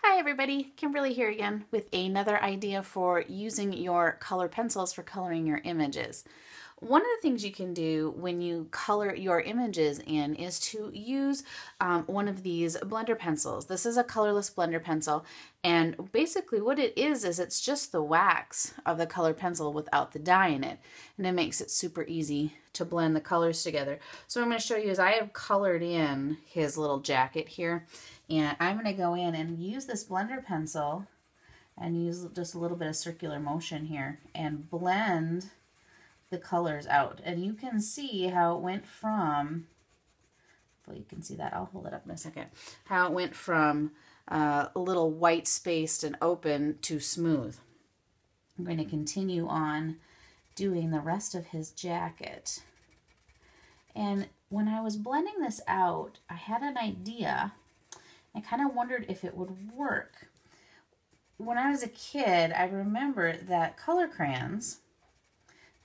Hi everybody, Kimberly here again with another idea for using your color pencils for coloring your images. One of the things you can do when you color your images in is to use one of these blender pencils. This is a colorless blender pencil, and basically what it is it's just the wax of the color pencil without the dye in it, and it makes it super easy to blend the colors together. So what I'm going to show you is I have colored in his little jacket here, and I'm going to go in and use this blender pencil and use just a little bit of circular motion here and blend the colors out. And you can see how it went from, well, you can see that, I'll hold it up in a second, how it went from a little white spaced and open to smooth. I'm going to continue on doing the rest of his jacket. And when I was blending this out, I had an idea. I kind of wondered if it would work. When I was a kid, I remember that color crayons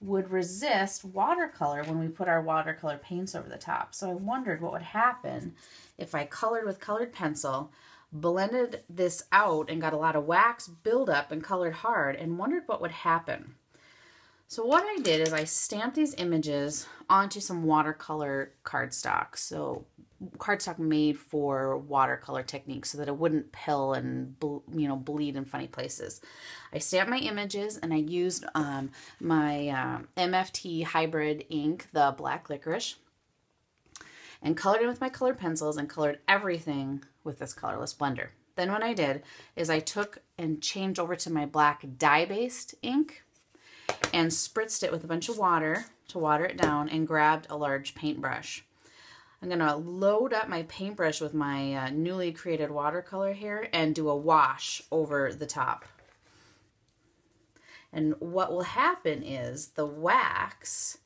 would resist watercolor when we put our watercolor paints over the top. So I wondered what would happen if I colored with colored pencil, blended this out and got a lot of wax buildup and colored hard, and wondered what would happen. So what I did is I stamped these images onto some watercolor cardstock. So cardstock made for watercolor techniques so that it wouldn't pill and bleed in funny places. I stamped my images and I used my MFT hybrid ink, the black licorice, and colored it with my colored pencils and colored everything with this colorless blender. Then what I did is I took and changed over to my black dye-based ink and spritzed it with a bunch of water to water it down and grabbed a large paintbrush. I'm going to load up my paintbrush with my newly created watercolor here and do a wash over the top. And what will happen is the wax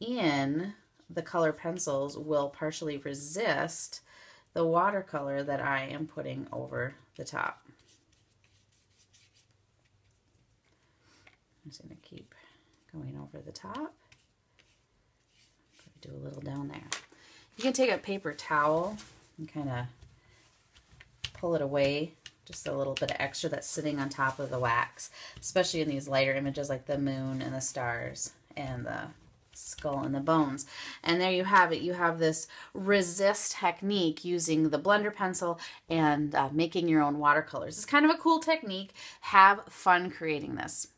in the color pencils will partially resist the watercolor that I am putting over the top. I'm just going to keep going over the top. Do a little down there. You can take a paper towel and kind of pull it away, just a little bit of extra that's sitting on top of the wax, especially in these lighter images like the moon and the stars and the skull and the bones. And there you have it. You have this resist technique using the blender pencil and making your own watercolors. It's kind of a cool technique. Have fun creating this.